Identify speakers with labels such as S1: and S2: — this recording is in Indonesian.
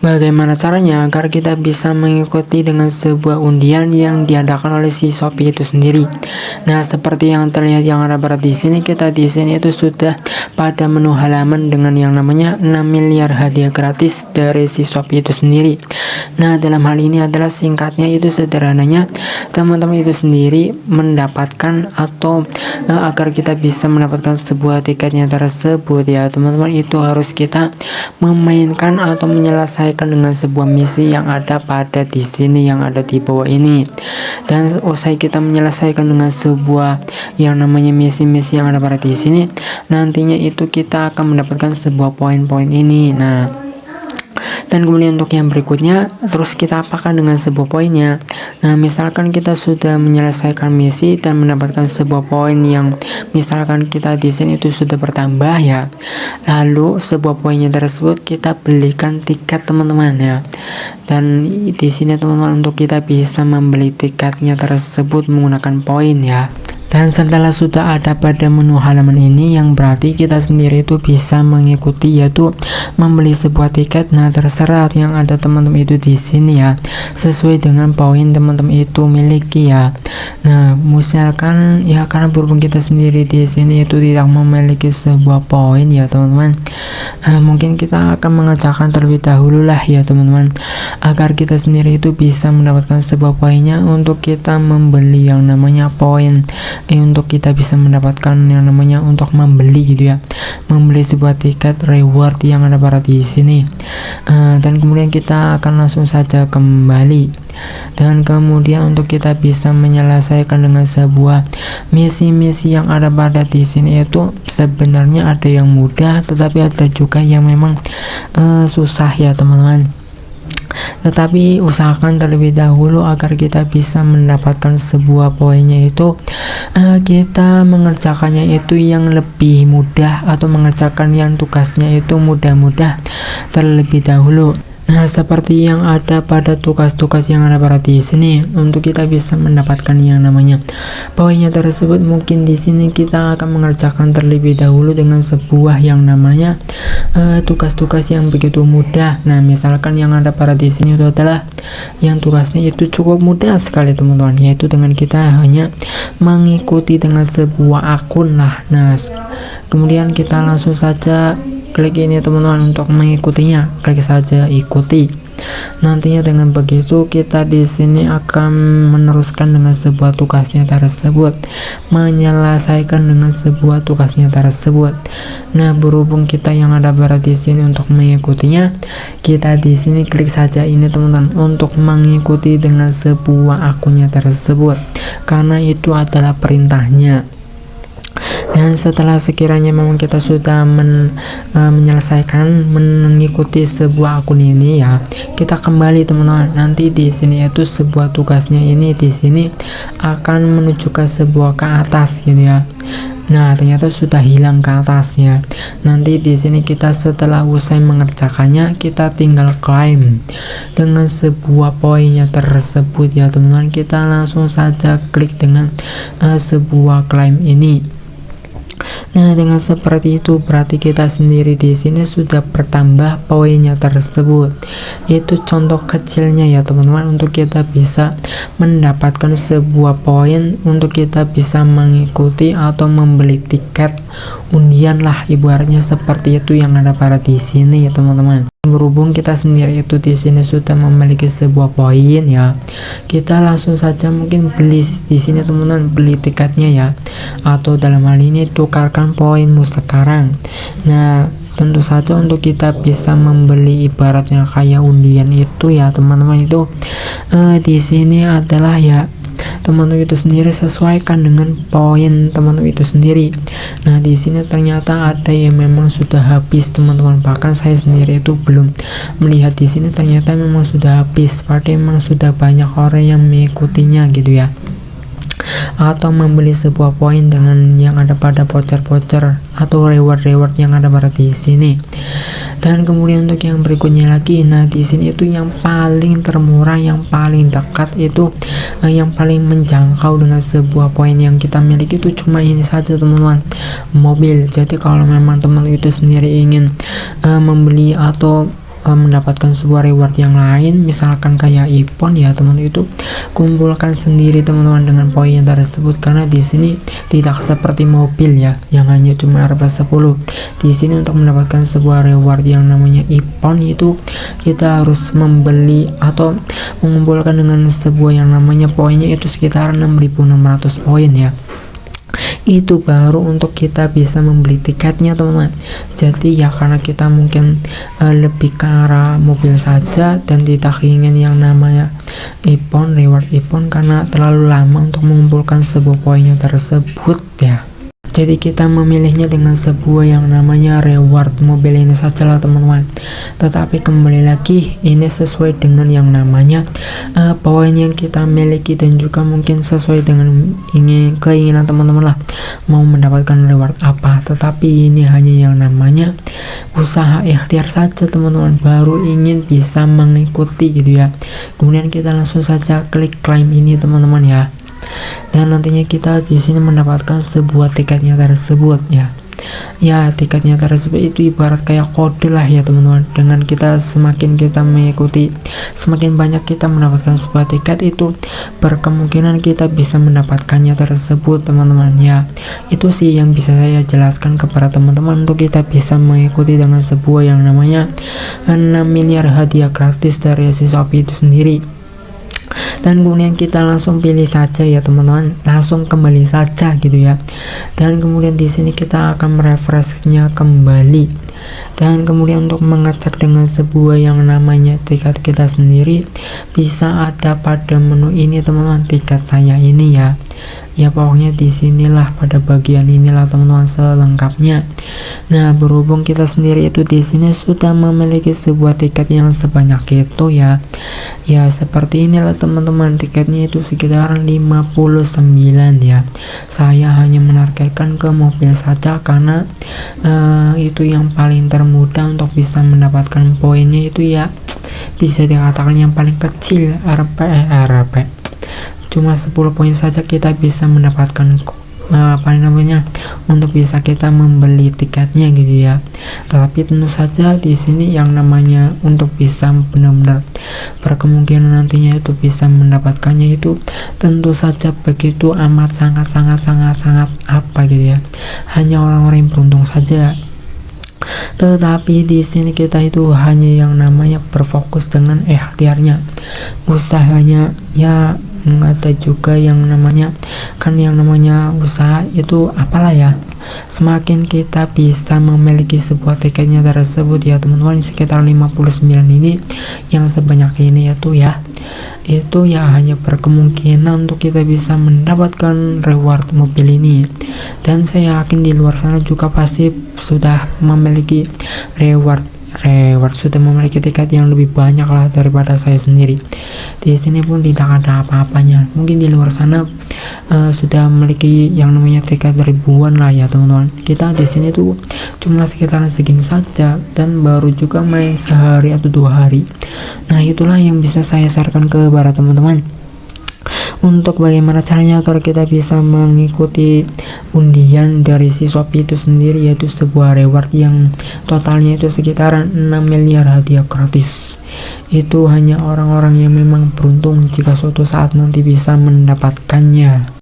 S1: Bagaimana caranya agar kita bisa mengikuti dengan sebuah undian yang diadakan oleh si Shopee itu sendiri? Nah, seperti yang terlihat yang ada pada di sini, kita di sini itu sudah pada menu halaman dengan yang namanya 6 miliar hadiah gratis dari si Shopee itu sendiri. Nah, dalam hal ini adalah singkatnya itu sederhananya teman-teman itu sendiri mendapatkan atau agar kita bisa mendapatkan sebuah tiketnya tersebut ya teman-teman, itu harus kita memainkan atau menyelesaikan dengan sebuah misi yang ada pada di sini yang ada di bawah ini. Dan usai kita menyelesaikan dengan sebuah yang namanya misi-misi yang ada pada di sini, nantinya itu kita akan mendapatkan sebuah poin-poin ini. Nah, dan kemudian untuk yang berikutnya terus kita apakan dengan sebuah poinnya. Nah, misalkan kita sudah menyelesaikan misi dan mendapatkan sebuah poin yang misalkan kita di sini itu sudah bertambah ya, lalu sebuah poinnya tersebut kita belikan tiket teman-teman ya. Dan di sini teman-teman untuk kita bisa membeli tiketnya tersebut menggunakan poin ya. Dan setelah sudah ada pada menu halaman ini, yang berarti kita sendiri itu bisa mengikuti yaitu membeli sebuah tiket. Nah, terserah yang ada teman-teman itu di sini ya, sesuai dengan poin teman-teman itu miliki ya. Nah, misalkan ya karena berhubung kita sendiri di sini itu tidak memiliki sebuah poin ya teman-teman, mungkin kita akan mengerjakan terlebih dahulu lah ya teman-teman, agar kita sendiri itu bisa mendapatkan sebuah poinnya untuk kita membeli yang namanya poin. Untuk kita bisa mendapatkan yang namanya untuk membeli gitu ya, membeli sebuah tiket reward yang ada pada di sini. Dan kemudian kita akan langsung saja kembali, dan kemudian untuk kita bisa menyelesaikan dengan sebuah misi-misi yang ada pada di sini itu sebenarnya ada yang mudah, tetapi ada juga yang memang susah ya teman-teman. Tetapi usahakan terlebih dahulu agar kita bisa mendapatkan sebuah poinnya itu kita mengerjakannya itu yang lebih mudah atau mengerjakan yang tugasnya itu mudah-mudah terlebih dahulu. Nah, seperti yang ada pada tugas-tugas yang ada pada di sini, untuk kita bisa mendapatkan yang namanya poinnya tersebut, mungkin di sini kita akan mengerjakan terlebih dahulu dengan sebuah yang namanya tugas-tugas yang begitu mudah. Nah, misalkan yang ada pada di sini itu adalah yang tugasnya itu cukup mudah sekali teman-teman, yaitu dengan kita hanya mengikuti dengan sebuah akun lah. Nah, kemudian kita langsung saja klik ini teman-teman untuk mengikutinya, klik saja ikuti. Nantinya dengan begitu kita di sini akan meneruskan dengan sebuah tugasnya tersebut, menyelesaikan dengan sebuah tugasnya tersebut. Nah, berhubung kita yang ada pada di sini untuk mengikutinya, kita di sini klik saja ini teman-teman untuk mengikuti dengan sebuah akunnya tersebut, karena itu adalah perintahnya. Dan setelah sekiranya memang kita sudah menyelesaikan mengikuti sebuah akun ini ya, kita kembali teman-teman. Nanti di sini itu sebuah tugasnya ini di sini akan menuju ke sebuah ke atas gitu ya. Nah, ternyata sudah hilang ke atasnya. Nanti di sini kita setelah usai mengerjakannya, kita tinggal klaim dengan sebuah poinnya tersebut ya teman-teman. Kita langsung saja klik dengan sebuah klaim ini. Nah, dengan seperti itu berarti kita sendiri di sini sudah bertambah poinnya tersebut. Itu contoh kecilnya ya teman-teman, untuk kita bisa mendapatkan sebuah poin untuk kita bisa mengikuti atau membeli tiket undian lah, ibaratnya seperti itu yang ada pada di sini ya teman-teman. Berhubung kita sendiri itu di sini sudah memiliki sebuah poin ya, kita langsung saja mungkin beli di sini teman-teman, beli tiketnya ya, atau dalam hal ini tukarkan poinmu sekarang. Nah, tentu saja untuk kita bisa membeli ibaratnya kayak undian itu ya teman-teman, itu di sini adalah ya teman-teman itu sendiri sesuaikan dengan poin teman-teman itu sendiri. Nah, di sini ternyata ada yang memang sudah habis teman-teman, bahkan saya sendiri itu belum melihat di sini, ternyata memang sudah habis, berarti memang sudah banyak orang yang mengikutinya gitu ya, atau membeli sebuah poin dengan yang ada pada voucher-voucher atau reward-reward yang ada pada di sini. Dan kemudian untuk yang berikutnya lagi, nah di sini itu yang paling termurah, yang paling dekat itu yang paling menjangkau dengan sebuah poin yang kita miliki itu cuma ini saja teman-teman, mobil. Jadi kalau memang teman itu sendiri ingin membeli atau mendapatkan sebuah reward yang lain, misalkan kayak iPhone ya teman-teman, itu kumpulkan sendiri teman-teman dengan poin yang tersebut, karena di sini tidak seperti mobil ya yang hanya cuma RP10. Di sini untuk mendapatkan sebuah reward yang namanya iPhone itu kita harus membeli atau mengumpulkan dengan sebuah yang namanya poinnya itu sekitar 6.600 poin ya. Itu baru untuk kita bisa membeli tiketnya teman-teman. Jadi ya karena kita mungkin lebih ke arah mobil saja dan tidak ingin yang namanya iPhone, reward iPhone, karena terlalu lama untuk mengumpulkan sebuah poinnya tersebut ya. Jadi kita memilihnya dengan sebuah yang namanya reward mobil ini saja lah teman-teman. Tetapi kembali lagi, ini sesuai dengan yang namanya poin yang kita miliki dan juga mungkin sesuai dengan keinginan teman-teman lah, mau mendapatkan reward apa. Tetapi ini hanya yang namanya usaha ikhtiar saja teman-teman, baru ingin bisa mengikuti gitu ya. Kemudian kita langsung saja klik claim ini teman-teman ya. Dan nantinya kita di sini mendapatkan sebuah tiketnya tersebut ya. Ya, tiketnya tersebut itu ibarat kayak kode lah ya teman-teman. Dengan kita semakin kita mengikuti, semakin banyak kita mendapatkan sebuah tiket, itu berkemungkinan kita bisa mendapatkannya tersebut teman-teman ya. Itu sih yang bisa saya jelaskan kepada teman-teman untuk kita bisa mengikuti dengan sebuah yang namanya 6 miliar hadiah gratis dari si Shopee itu sendiri. Dan kemudian kita langsung pilih saja ya teman-teman, langsung kembali saja gitu ya. Dan kemudian di sini kita akan merefreshnya kembali, dan kemudian untuk mengecek dengan sebuah yang namanya tiket kita sendiri, bisa ada pada menu ini teman-teman, tiket saya ini ya. Ya pokoknya di sinilah, pada bagian inilah teman-teman selengkapnya. Nah, berhubung kita sendiri itu di sini sudah memiliki sebuah tiket yang sebanyak itu ya. Ya seperti inilah teman-teman, tiketnya itu sekitar 59 ya. Saya hanya menargetkan ke mobil saja karena itu yang paling termudah untuk bisa mendapatkan poinnya, itu ya bisa dikatakan yang paling kecil, RP cuma 10 poin saja kita bisa mendapatkan apa namanya, untuk bisa kita membeli tiketnya gitu ya. Tetapi tentu saja di sini yang namanya untuk bisa benar-benar berkemungkinan nantinya itu bisa mendapatkannya, itu tentu saja begitu amat sangat apa gitu ya, hanya orang-orang yang beruntung saja. Tetapi di sini kita itu hanya yang namanya berfokus dengan ikhtiarnya, usahanya ya. Ada juga yang namanya, kan yang namanya usaha itu apalah ya, semakin kita bisa memiliki sebuah tiketnya tersebut ya teman-teman, sekitar 59 ini yang sebanyak ini itu ya hanya berkemungkinan untuk kita bisa mendapatkan reward mobil ini. Dan saya yakin di luar sana juga pasti sudah memiliki reward sudah memiliki tiket yang lebih banyak lah daripada saya sendiri. Di sini pun tidak ada apa-apanya. Mungkin di luar sana sudah memiliki yang namanya tiket ribuan lah ya teman-teman. Kita di sini tuh cuma sekitaran segini saja, dan baru juga main sehari atau 2 hari. Nah, itulah yang bisa saya sarankan ke para teman-teman. Untuk bagaimana caranya agar kita bisa mengikuti undian dari si Shopee itu sendiri, yaitu sebuah reward yang totalnya itu sekitaran 6 miliar hadiah gratis. Itu hanya orang-orang yang memang beruntung jika suatu saat nanti bisa mendapatkannya.